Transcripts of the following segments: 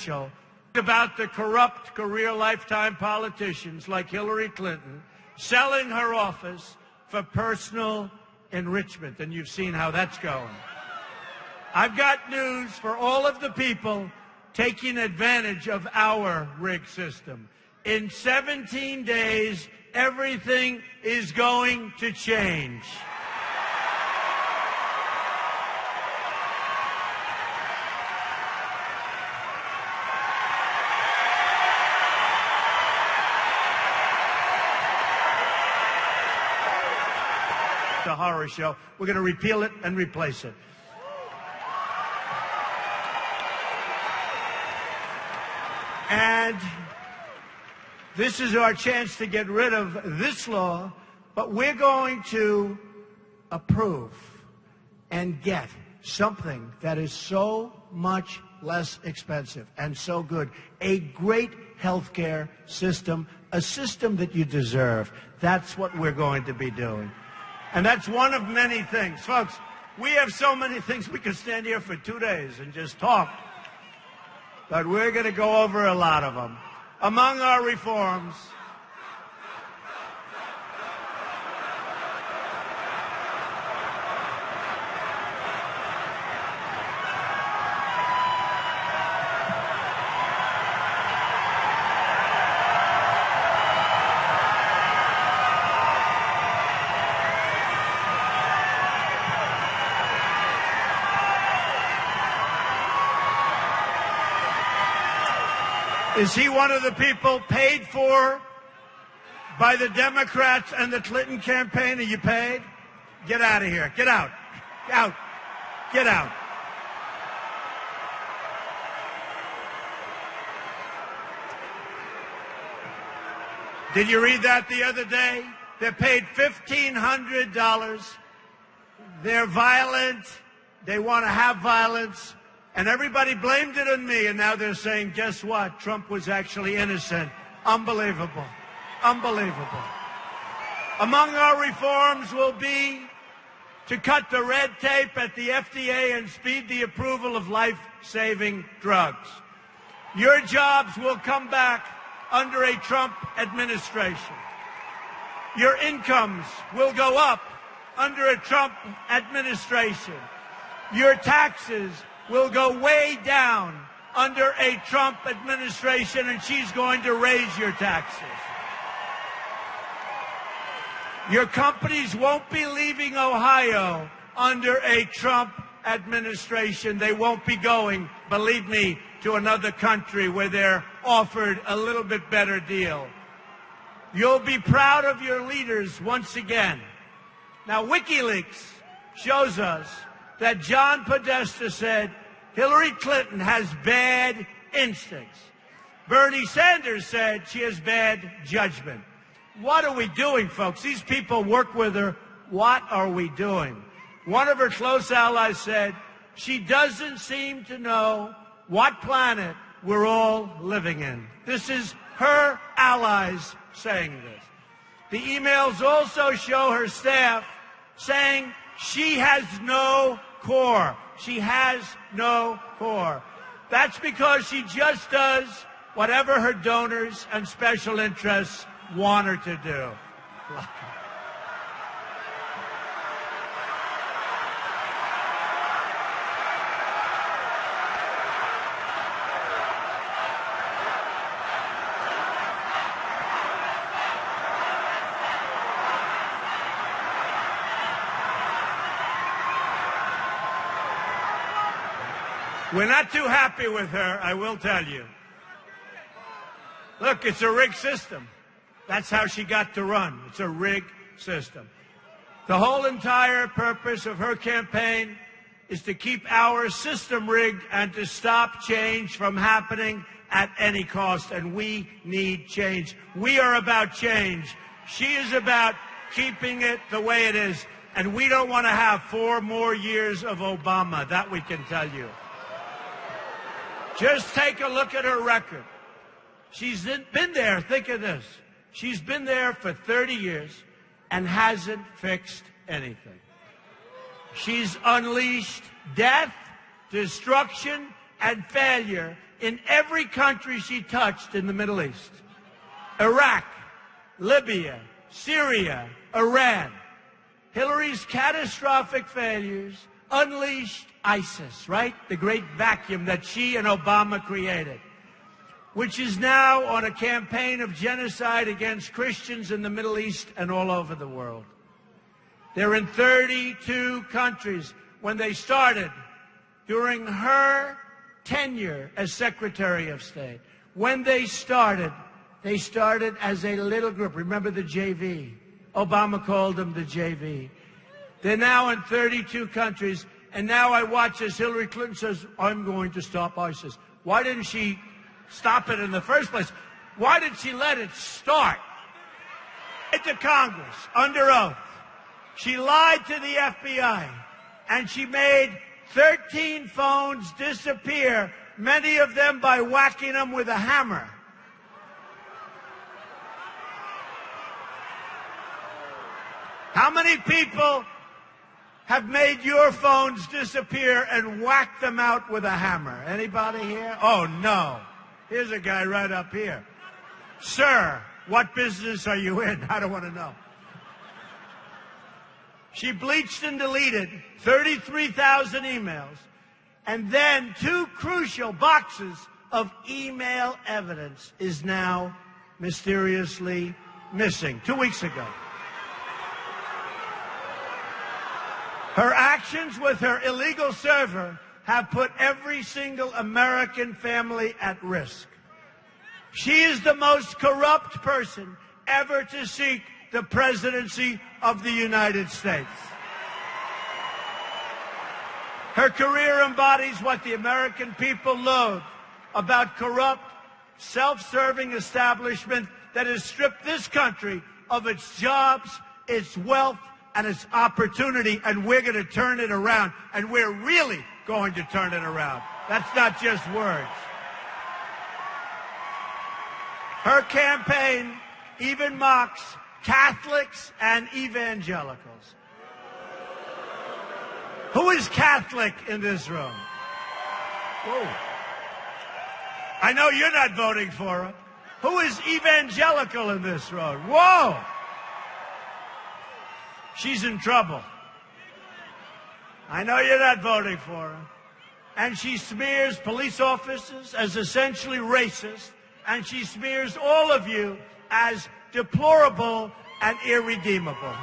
show about the corrupt career lifetime politicians like Hillary Clinton selling her office for personal enrichment, and you've seen how that's going. I've got news for all of the people taking advantage of our rigged system. In 17 days, everything is going to change. The horror show. We're going to repeal it and replace it. And this is our chance to get rid of this law, but we're going to approve and get something that is so much less expensive and so good. A great healthcare system, a system that you deserve. That's what we're going to be doing. And that's one of many things. Folks, we have so many things. We could stand here for 2 days and just talk. But we're going to go over a lot of them. Among our reforms, is he one of the people paid for by the Democrats and the Clinton campaign? Are you paid? Get out of here. Get out. Out. Get out. Did you read that the other day? They're paid $1,500. They're violent. They want to have violence. And everybody blamed it on me, and now they're saying, guess what? Trump was actually innocent. Unbelievable. Unbelievable. Among our reforms will be to cut the red tape at the FDA and speed the approval of life-saving drugs. Your jobs will come back under a Trump administration. Your incomes will go up under a Trump administration. Your taxes will go way down under a Trump administration, and she's going to raise your taxes. Your companies won't be leaving Ohio under a Trump administration. They won't be going, believe me, to another country where they're offered a little bit better deal. You'll be proud of your leaders once again. Now, WikiLeaks shows us that John Podesta said Hillary Clinton has bad instincts. Bernie Sanders said she has bad judgment. What are we doing, folks? These people work with her. What are we doing? One of her close allies said she doesn't seem to know what planet we're all living in. This is her allies saying this. The emails also show her staff saying she has no core. She has no core. That's because she just does whatever her donors and special interests want her to do. We're not too happy with her, I will tell you. Look, it's a rigged system. That's how she got to run. It's a rigged system. The whole entire purpose of her campaign is to keep our system rigged and to stop change from happening at any cost. And we need change. We are about change. She is about keeping it the way it is. And we don't want to have 4 more years of Obama. That we can tell you. Just take a look at her record. She's been there, think of this. She's been there for 30 years and hasn't fixed anything. She's unleashed death, destruction, and failure in every country she touched in the Middle East. Iraq, Libya, Syria, Iran. Hillary's catastrophic failures unleashed ISIS, right? The great vacuum that she and Obama created, which is now on a campaign of genocide against Christians in the Middle East and all over the world. They're in 32 countries. When they started, during her tenure as Secretary of State, when they started as a little group. Remember the JV? Obama called them the JV. They're now in 32 countries, and now I watch as Hillary Clinton says, I'm going to stop ISIS. Why didn't she stop it in the first place? Why did she let it start? To Congress, under oath. She lied to the FBI, and she made 13 phones disappear, many of them by whacking them with a hammer. How many people have made your phones disappear and whacked them out with a hammer? Anybody here? Oh, no. Here's a guy right up here. Sir, what business are you in? I don't want to know. She bleached and deleted 33,000 emails, and then 2 crucial boxes of email evidence is now mysteriously missing 2 weeks ago. Her actions with her illegal server have put every single American family at risk. She is the most corrupt person ever to seek the presidency of the United States. Her career embodies what the American people loathe about corrupt, self-serving establishment that has stripped this country of its jobs, its wealth, and its opportunity, and we're going to turn it around, and we're really going to turn it around. That's not just words. Her campaign even mocks Catholics and evangelicals. Who is Catholic in this room? Whoa. I know you're not voting for her. Who is evangelical in this room? Whoa! She's in trouble. I know you're not voting for her. And she smears police officers as essentially racist, and she smears all of you as deplorable and irredeemable.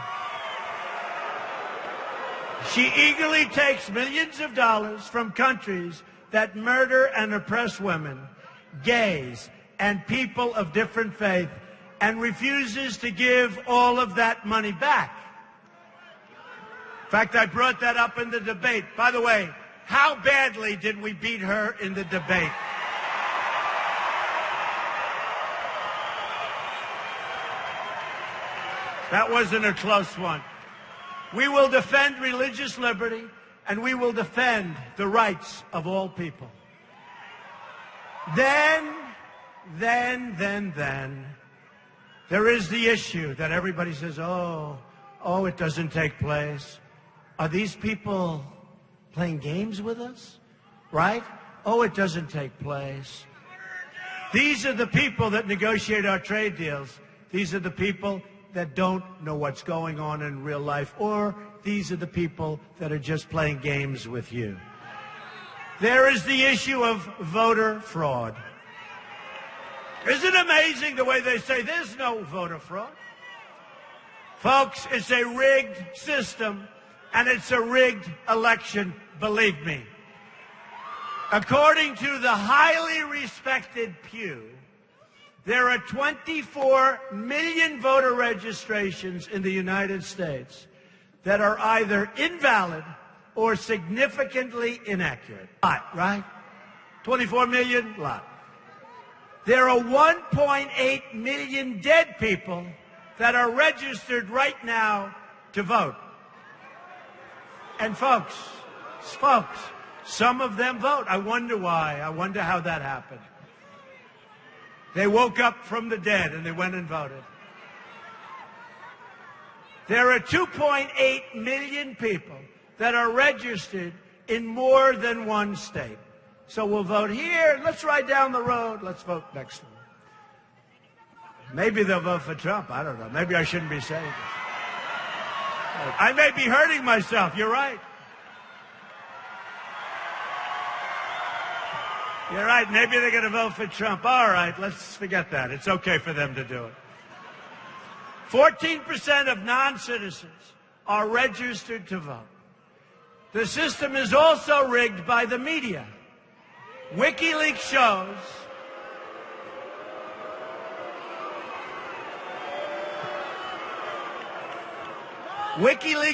She eagerly takes millions of dollars from countries that murder and oppress women, gays, and people of different faith, and refuses to give all of that money back. In fact, I brought that up in the debate. By the way, how badly did we beat her in the debate? That wasn't a close one. We will defend religious liberty, and we will defend the rights of all people. Then, there is the issue that everybody says, oh, it doesn't take place. Are these people playing games with us? Right? Oh, it doesn't take place. These are the people that negotiate our trade deals. These are the people that don't know what's going on in real life, or these are the people that are just playing games with you. There is the issue of voter fraud. Isn't it amazing the way they say there's no voter fraud? Folks, it's a rigged system, and it's a rigged election, believe me. According to the highly respected Pew, there are 24 million voter registrations in the United States that are either invalid or significantly inaccurate. Lot, right? 24 million? Lot. There are 1.8 million dead people that are registered right now to vote. And folks, some of them vote. I wonder why. I wonder how that happened. They woke up from the dead and they went and voted. There are 2.8 million people that are registered in more than one state. So we'll vote here. Let's ride down the road. Let's vote next one. Maybe they'll vote for Trump. I don't know. Maybe I shouldn't be saying this. I may be hurting myself. You're right. You're right. Maybe they're going to vote for Trump. All right. Let's forget that. It's okay for them to do it. 14% of non-citizens are registered to vote. The system is also rigged by the media. WikiLeaks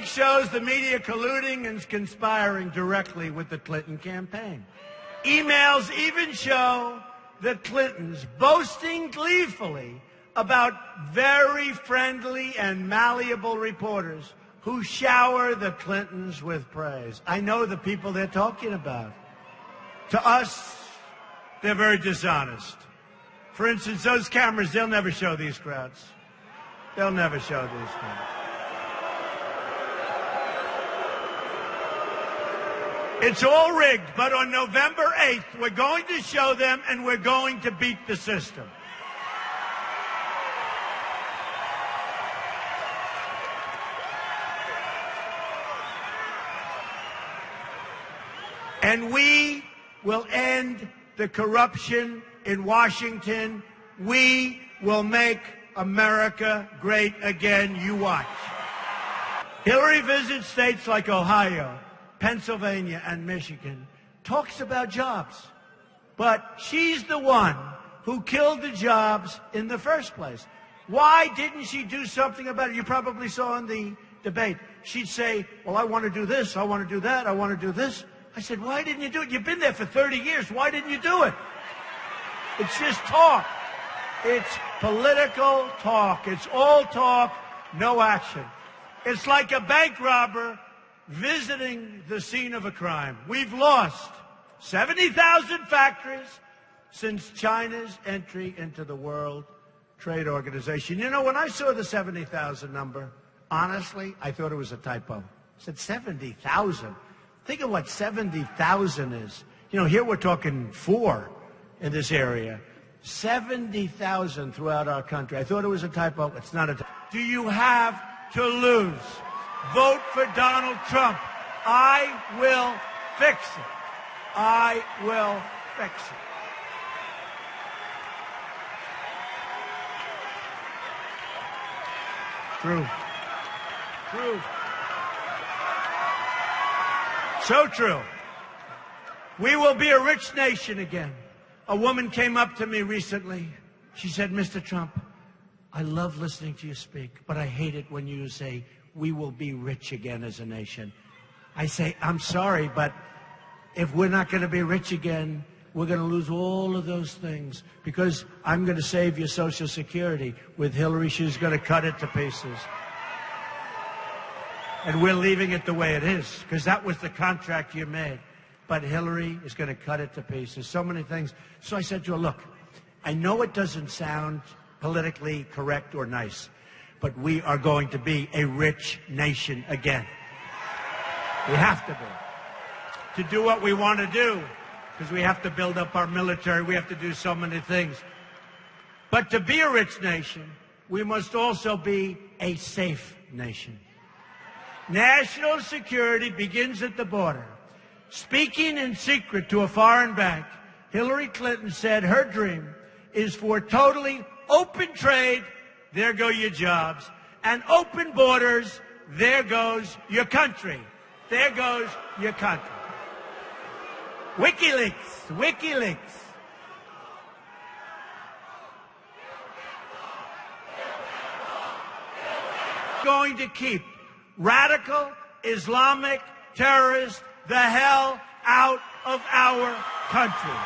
shows the media colluding and conspiring directly with the Clinton campaign. Emails even show the Clintons boasting gleefully about very friendly and malleable reporters who shower the Clintons with praise. I know the people they're talking about. To us, they're very dishonest. For instance, those cameras, they'll never show these crowds. They'll never show these crowds. It's all rigged, but on November 8th, we're going to show them and we're going to beat the system. And we will end the corruption in Washington. We will make America great again. You watch. Hillary visits states like Ohio, Pennsylvania, and Michigan, talks about jobs. But she's the one who killed the jobs in the first place. Why didn't she do something about it? You probably saw in the debate. She'd say, well, I want to do this, I want to do that, I want to do this. I said, why didn't you do it? You've been there for 30 years. Why didn't you do it? It's just talk. It's political talk. It's all talk, no action. It's like a bank robber visiting the scene of a crime. We've lost 70,000 factories since China's entry into the World Trade Organization. You know, when I saw the 70,000 number, honestly, I thought it was a typo. I said 70,000. Think of what 70,000 is. You know, here we're talking 4 in this area. 70,000 throughout our country. I thought it was a typo. It's not a typo. Do you have to lose? Vote for Donald Trump. I will fix it. I will fix it. True. True. So true. We will be a rich nation again. A woman came up to me recently. She said, Mr. Trump, I love listening to you speak, but I hate it when you say, we will be rich again as a nation. I say, I'm sorry, but if we're not going to be rich again, we're going to lose all of those things, because I'm going to save your Social Security. With Hillary, she's going to cut it to pieces. And we're leaving it the way it is, because that was the contract you made. But Hillary is going to cut it to pieces. So many things. So I said to her, look, I know it doesn't sound politically correct or nice, but we are going to be a rich nation again. We have to be. To do what we want to do, because we have to build up our military. We have to do so many things. But to be a rich nation, we must also be a safe nation. National security begins at the border. Speaking in secret to a foreign bank, Hillary Clinton said her dream is for totally open trade, there go your jobs, and open borders, there goes your country. There goes your country. WikiLeaks, WikiLeaks. Going to keep radical Islamic terrorists the hell out of our country.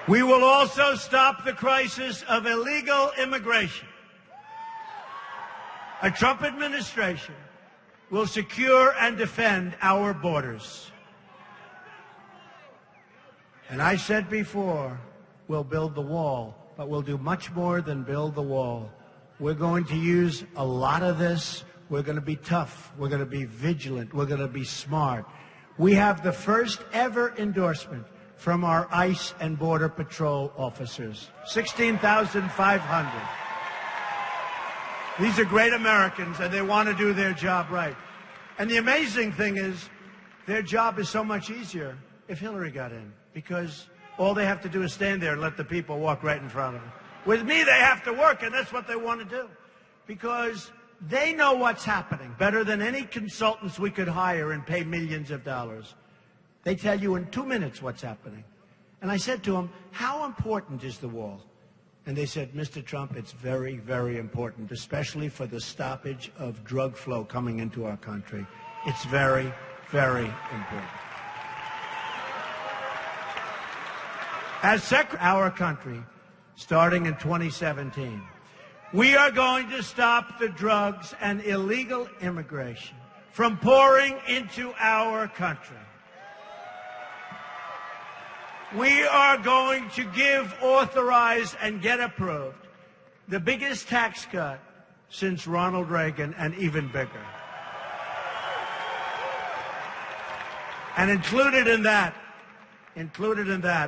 We will also stop the crisis of illegal immigration. A Trump administration will secure and defend our borders. And I said before, we'll build the wall, but we'll do much more than build the wall. We're going to use a lot of this. We're going to be tough. We're going to be vigilant. We're going to be smart. We have the first ever endorsement from our ICE and Border Patrol officers, 16,500. These are great Americans, and they want to do their job right. And the amazing thing is, their job is so much easier if Hillary got in, because all they have to do is stand there and let the people walk right in front of them. With me, they have to work, and that's what they want to do, because they know what's happening better than any consultants we could hire and pay millions of dollars. They tell you in 2 minutes what's happening. And I said to them, how important is the wall? And they said, Mr. Trump, it's very, very important, especially for the stoppage of drug flow coming into our country. It's very, very important. As Secretary of our country, starting in 2017, we are going to stop the drugs and illegal immigration from pouring into our country. We are going to give, authorize, and get approved the biggest tax cut since Ronald Reagan, and even bigger. And included in that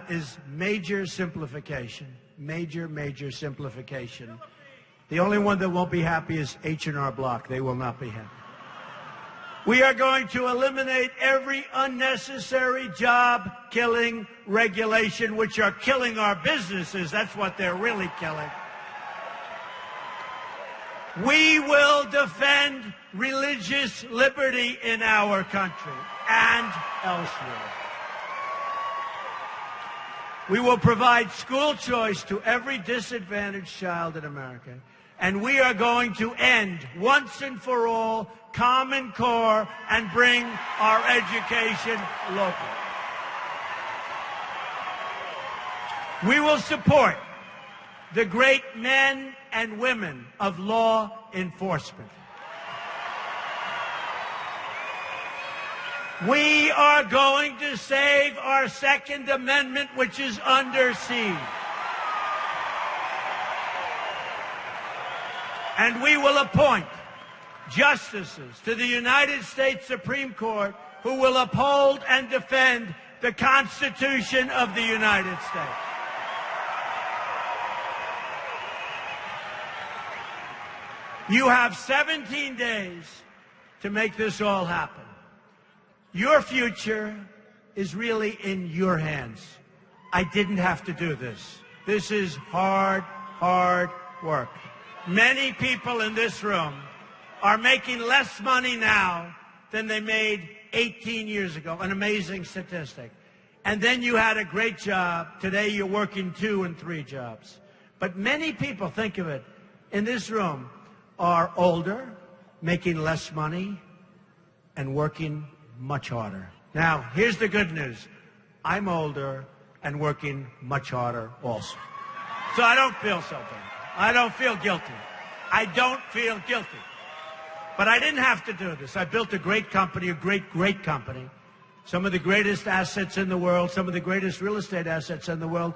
is major simplification, major simplification. The only one that won't be happy is H&R Block. They will not be happy. We are going to eliminate every unnecessary job-killing regulation, which are killing our businesses. That's what they're really killing. We will defend religious liberty in our country and elsewhere. We will provide school choice to every disadvantaged child in America. And we are going to end, once and for all, Common Core and bring our education local. We will support the great men and women of law enforcement. We are going to save our Second Amendment, which is under siege. And we will appoint justices to the United States Supreme Court who will uphold and defend the Constitution of the United States. You have 17 days to make this all happen. Your future is really in your hands. I didn't have to do this. This is hard work. Many people in this room are making less money now than they made 18 years ago, an amazing statistic. And then you had a great job. Today you're working 2 and 3 jobs. But many people, think of it, in this room are older, making less money, and working much harder. Now, here's the good news. I'm older and working much harder also. So I don't feel so bad. I don't feel guilty. I don't feel guilty. But I didn't have to do this. I built a great company, a great company. Some of the greatest assets in the world, some of the greatest real estate assets in the world.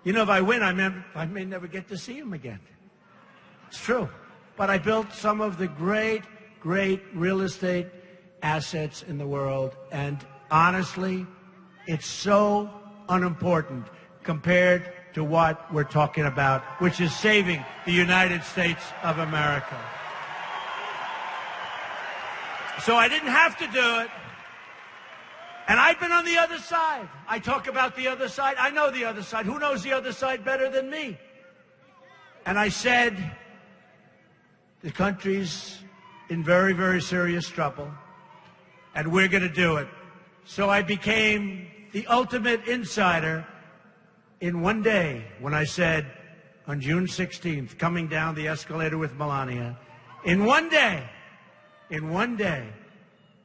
You know, if I win, I may never get to see them again. It's true. But I built some of the great real estate assets in the world. And honestly, it's so unimportant compared to what we're talking about, which is saving the United States of America. So I didn't have to do it. And I've been on the other side. I talk about the other side. I know the other side. Who knows the other side better than me? And I said, the country's in very serious trouble, and we're going to do it. So I became the ultimate insider in one day when I said, on June 16th, coming down the escalator with Melania, in one day,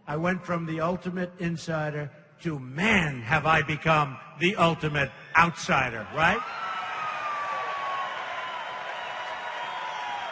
I went from the ultimate insider to man have I become the ultimate outsider, right?